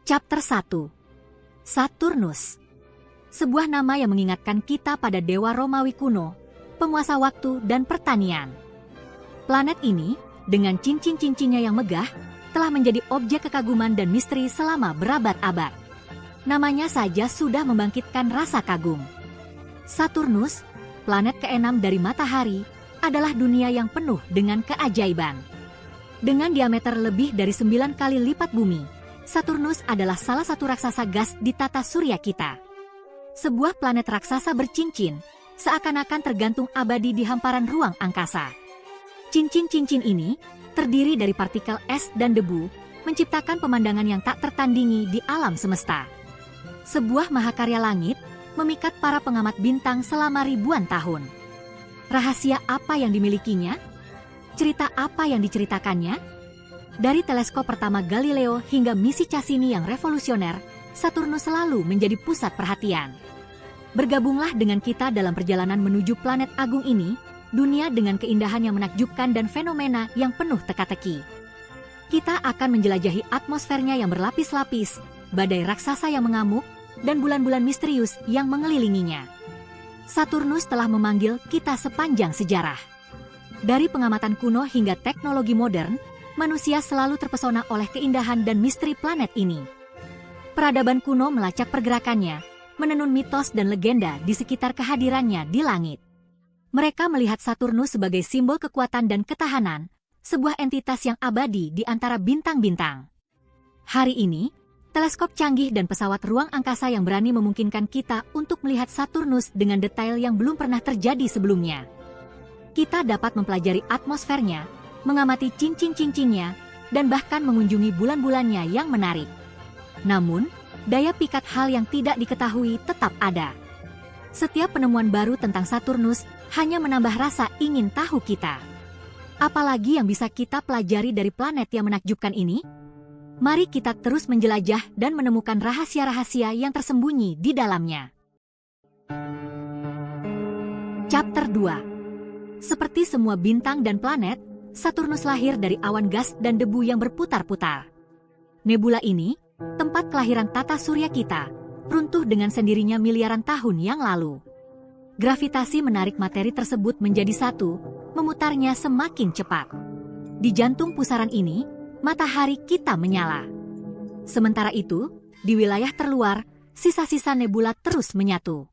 Chapter 1. Saturnus. Sebuah nama yang mengingatkan kita pada dewa Romawi kuno, penguasa waktu dan pertanian. Planet ini, dengan cincin-cincinnya yang megah, telah menjadi objek kekaguman dan misteri selama berabad-abad. Namanya saja sudah membangkitkan rasa kagum. Saturnus, planet ke-6 dari matahari, adalah dunia yang penuh dengan keajaiban. Dengan diameter lebih dari 9 kali lipat bumi, Saturnus adalah salah satu raksasa gas di tata surya kita. Sebuah planet raksasa bercincin, seakan-akan tergantung abadi di hamparan ruang angkasa. Cincin-cincin ini terdiri dari partikel es dan debu, menciptakan pemandangan yang tak tertandingi di alam semesta. Sebuah mahakarya langit, memikat para pengamat bintang selama ribuan tahun. Rahasia apa yang dimilikinya? Cerita apa yang diceritakannya? Dari teleskop pertama Galileo hingga misi Cassini yang revolusioner, Saturnus selalu menjadi pusat perhatian. Bergabunglah dengan kita dalam perjalanan menuju planet agung ini, dunia dengan keindahan yang menakjubkan dan fenomena yang penuh teka-teki. Kita akan menjelajahi atmosfernya yang berlapis-lapis, badai raksasa yang mengamuk, dan bulan-bulan misterius yang mengelilinginya. Saturnus telah memanggil kita sepanjang sejarah. Dari pengamatan kuno hingga teknologi modern, manusia selalu terpesona oleh keindahan dan misteri planet ini. Peradaban kuno melacak pergerakannya, menenun mitos dan legenda di sekitar kehadirannya di langit. Mereka melihat Saturnus sebagai simbol kekuatan dan ketahanan, sebuah entitas yang abadi di antara bintang-bintang. Hari ini, teleskop canggih dan pesawat ruang angkasa yang berani memungkinkan kita untuk melihat Saturnus dengan detail yang belum pernah terjadi sebelumnya. Kita dapat mempelajari atmosfernya, mengamati cincin-cincinnya, dan bahkan mengunjungi bulan-bulannya yang menarik. Namun, daya pikat hal yang tidak diketahui tetap ada. Setiap penemuan baru tentang Saturnus hanya menambah rasa ingin tahu kita. Apalagi yang bisa kita pelajari dari planet yang menakjubkan ini? Mari kita terus menjelajah dan menemukan rahasia-rahasia yang tersembunyi di dalamnya. Chapter 2. Seperti semua bintang dan planet, Saturnus lahir dari awan gas dan debu yang berputar-putar. Nebula ini, tempat kelahiran tata surya kita, runtuh dengan sendirinya miliaran tahun yang lalu. Gravitasi menarik materi tersebut menjadi satu, memutarnya semakin cepat. Di jantung pusaran ini, matahari kita menyala. Sementara itu, di wilayah terluar, sisa-sisa nebula terus menyatu.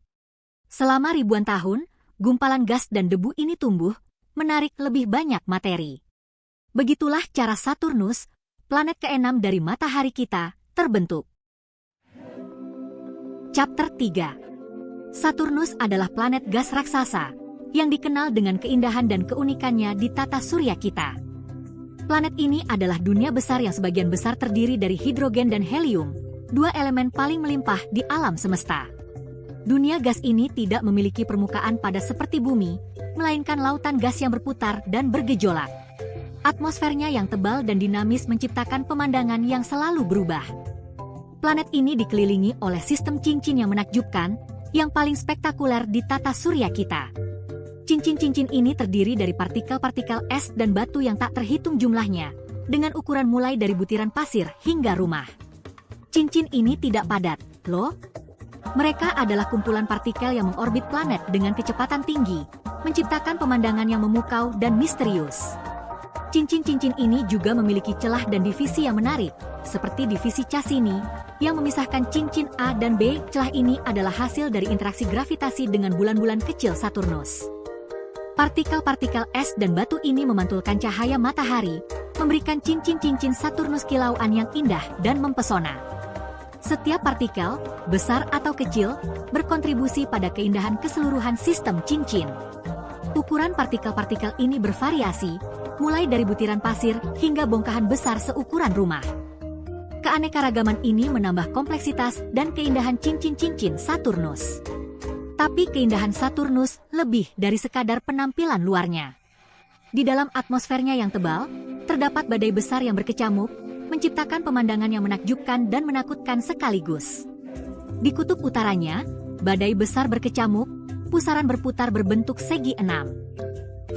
Selama ribuan tahun, gumpalan gas dan debu ini tumbuh, menarik lebih banyak materi. Begitulah cara Saturnus, planet ke-6 dari matahari kita, terbentuk. Chapter 3. Saturnus adalah planet gas raksasa, yang dikenal dengan keindahan dan keunikannya di tata surya kita. Planet ini adalah dunia besar yang sebagian besar terdiri dari hidrogen dan helium, dua elemen paling melimpah di alam semesta. Dunia gas ini tidak memiliki permukaan padat seperti bumi, melainkan lautan gas yang berputar dan bergejolak. Atmosfernya yang tebal dan dinamis menciptakan pemandangan yang selalu berubah. Planet ini dikelilingi oleh sistem cincin yang menakjubkan, yang paling spektakuler di tata surya kita. Cincin-cincin ini terdiri dari partikel-partikel es dan batu yang tak terhitung jumlahnya, dengan ukuran mulai dari butiran pasir hingga rumah. Cincin ini tidak padat, loh. Mereka adalah kumpulan partikel yang mengorbit planet dengan kecepatan tinggi, menciptakan pemandangan yang memukau dan misterius. Cincin-cincin ini juga memiliki celah dan divisi yang menarik, seperti divisi Cassini, yang memisahkan cincin A dan B. Celah ini adalah hasil dari interaksi gravitasi dengan bulan-bulan kecil Saturnus. Partikel-partikel es dan batu ini memantulkan cahaya matahari, memberikan cincin-cincin Saturnus kilauan yang indah dan mempesona. Setiap partikel, besar atau kecil, berkontribusi pada keindahan keseluruhan sistem cincin. Ukuran partikel-partikel ini bervariasi, mulai dari butiran pasir hingga bongkahan besar seukuran rumah. Keanekaragaman ini menambah kompleksitas dan keindahan cincin-cincin Saturnus. Tapi keindahan Saturnus lebih dari sekadar penampilan luarnya. Di dalam atmosfernya yang tebal, terdapat badai besar yang berkecamuk, menciptakan pemandangan yang menakjubkan dan menakutkan sekaligus. Di kutub utaranya, badai besar berkecamuk, pusaran berputar berbentuk segi enam.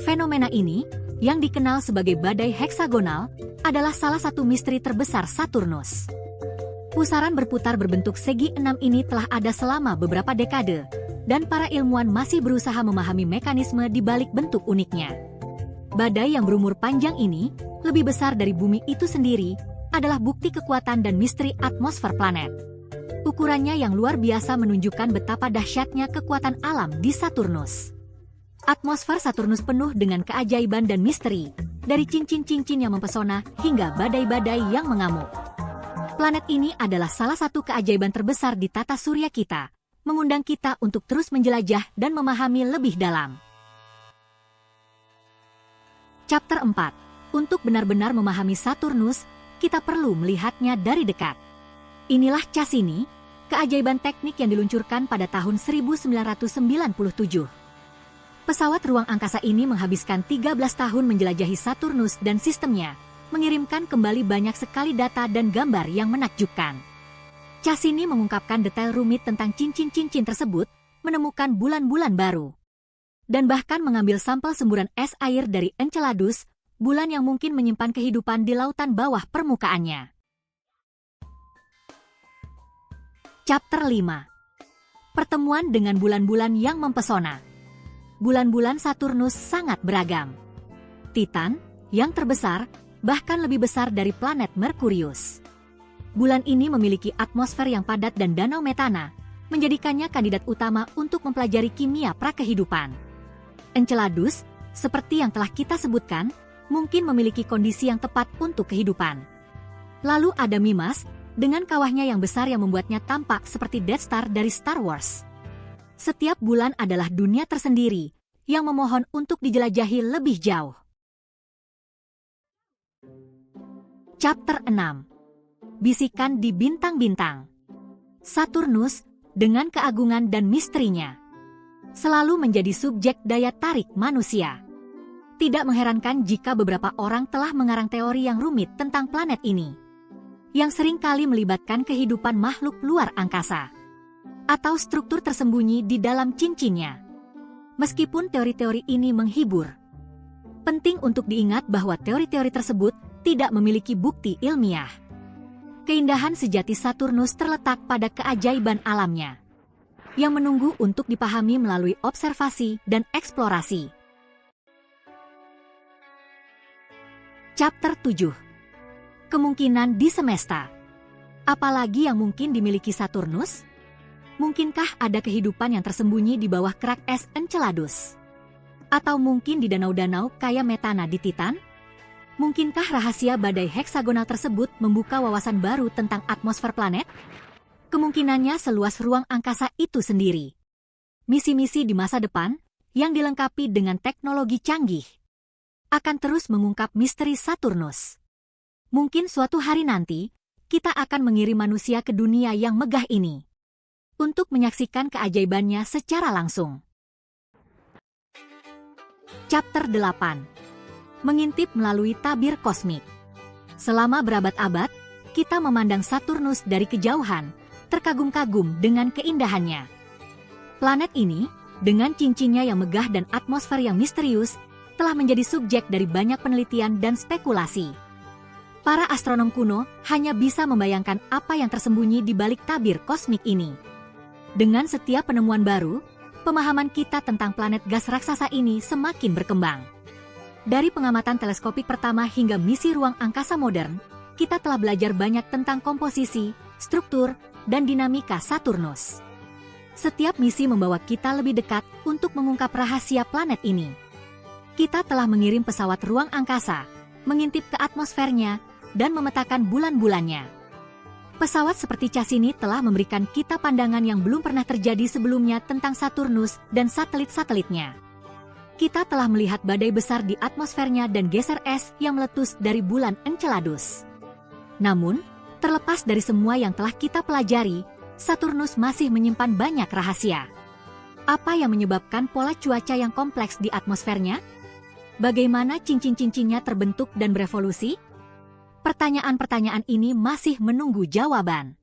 Fenomena ini, yang dikenal sebagai badai heksagonal, adalah salah satu misteri terbesar Saturnus. Pusaran berputar berbentuk segi enam ini telah ada selama beberapa dekade, dan para ilmuwan masih berusaha memahami mekanisme di balik bentuk uniknya. Badai yang berumur panjang ini, lebih besar dari bumi itu sendiri, adalah bukti kekuatan dan misteri atmosfer planet. Ukurannya yang luar biasa menunjukkan betapa dahsyatnya kekuatan alam di Saturnus. Atmosfer Saturnus penuh dengan keajaiban dan misteri, dari cincin-cincin yang mempesona hingga badai-badai yang mengamuk. Planet ini adalah salah satu keajaiban terbesar di tata surya kita, mengundang kita untuk terus menjelajah dan memahami lebih dalam. Chapter 4. Untuk benar-benar memahami Saturnus, kita perlu melihatnya dari dekat. Inilah Cassini, keajaiban teknik yang diluncurkan pada tahun 1997. Pesawat ruang angkasa ini menghabiskan 13 tahun menjelajahi Saturnus dan sistemnya, mengirimkan kembali banyak sekali data dan gambar yang menakjubkan. Cassini mengungkapkan detail rumit tentang cincin-cincin tersebut, menemukan bulan-bulan baru, dan bahkan mengambil sampel semburan es air dari Enceladus, bulan yang mungkin menyimpan kehidupan di lautan bawah permukaannya. Chapter 5. Pertemuan dengan bulan-bulan yang mempesona. Bulan-bulan Saturnus sangat beragam. Titan, yang terbesar, bahkan lebih besar dari planet Merkurius. Bulan ini memiliki atmosfer yang padat dan danau metana, menjadikannya kandidat utama untuk mempelajari kimia prakehidupan. Enceladus, seperti yang telah kita sebutkan, mungkin memiliki kondisi yang tepat untuk kehidupan. Lalu ada Mimas, dengan kawahnya yang besar yang membuatnya tampak seperti Death Star dari Star Wars. Setiap bulan adalah dunia tersendiri, yang memohon untuk dijelajahi lebih jauh. Chapter 6. Bisikan di bintang-bintang. Saturnus, dengan keagungan dan misterinya, selalu menjadi subjek daya tarik manusia. Tidak mengherankan jika beberapa orang telah mengarang teori yang rumit tentang planet ini, yang sering kali melibatkan kehidupan makhluk luar angkasa, atau struktur tersembunyi di dalam cincinnya. Meskipun teori-teori ini menghibur, penting untuk diingat bahwa teori-teori tersebut tidak memiliki bukti ilmiah. Keindahan sejati Saturnus terletak pada keajaiban alamnya, yang menunggu untuk dipahami melalui observasi dan eksplorasi. Chapter 7. Kemungkinan di semesta. Apalagi yang mungkin dimiliki Saturnus? Mungkinkah ada kehidupan yang tersembunyi di bawah kerak es Enceladus? Atau mungkin di danau-danau kaya metana di Titan? Mungkinkah rahasia badai heksagonal tersebut membuka wawasan baru tentang atmosfer planet? Kemungkinannya seluas ruang angkasa itu sendiri. Misi-misi di masa depan, yang dilengkapi dengan teknologi canggih, akan terus mengungkap misteri Saturnus. Mungkin suatu hari nanti, kita akan mengirim manusia ke dunia yang megah ini, untuk menyaksikan keajaibannya secara langsung. Chapter 8. Mengintip melalui tabir kosmik. Selama berabad-abad, kita memandang Saturnus dari kejauhan, terkagum-kagum dengan keindahannya. Planet ini, dengan cincinnya yang megah dan atmosfer yang misterius, telah menjadi subjek dari banyak penelitian dan spekulasi. Para astronom kuno hanya bisa membayangkan apa yang tersembunyi di balik tabir kosmik ini. Dengan setiap penemuan baru, pemahaman kita tentang planet gas raksasa ini semakin berkembang. Dari pengamatan teleskopik pertama hingga misi ruang angkasa modern, kita telah belajar banyak tentang komposisi, struktur, dan dinamika Saturnus. Setiap misi membawa kita lebih dekat untuk mengungkap rahasia planet ini. Kita telah mengirim pesawat ruang angkasa, mengintip ke atmosfernya, dan memetakan bulan-bulannya. Pesawat seperti Cassini telah memberikan kita pandangan yang belum pernah terjadi sebelumnya tentang Saturnus dan satelit-satelitnya. Kita telah melihat badai besar di atmosfernya dan geser es yang meletus dari bulan Enceladus. Namun, terlepas dari semua yang telah kita pelajari, Saturnus masih menyimpan banyak rahasia. Apa yang menyebabkan pola cuaca yang kompleks di atmosfernya? Bagaimana cincin-cincinnya terbentuk dan berevolusi? Pertanyaan-pertanyaan ini masih menunggu jawaban.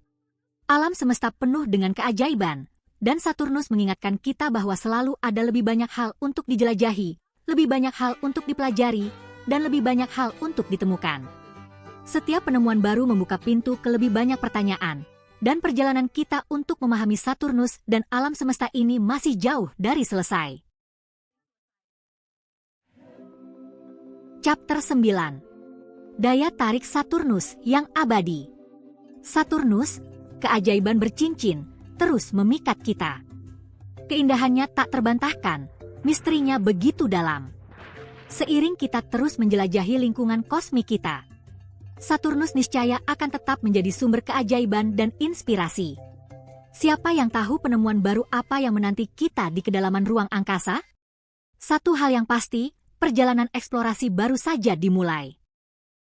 Alam semesta penuh dengan keajaiban, dan Saturnus mengingatkan kita bahwa selalu ada lebih banyak hal untuk dijelajahi, lebih banyak hal untuk dipelajari, dan lebih banyak hal untuk ditemukan. Setiap penemuan baru membuka pintu ke lebih banyak pertanyaan, dan perjalanan kita untuk memahami Saturnus dan alam semesta ini masih jauh dari selesai. Chapter 9. Daya tarik Saturnus yang abadi. Saturnus, keajaiban bercincin, terus memikat kita. Keindahannya tak terbantahkan, misterinya begitu dalam. Seiring kita terus menjelajahi lingkungan kosmik kita, Saturnus niscaya akan tetap menjadi sumber keajaiban dan inspirasi. Siapa yang tahu penemuan baru apa yang menanti kita di kedalaman ruang angkasa? Satu hal yang pasti, perjalanan eksplorasi baru saja dimulai.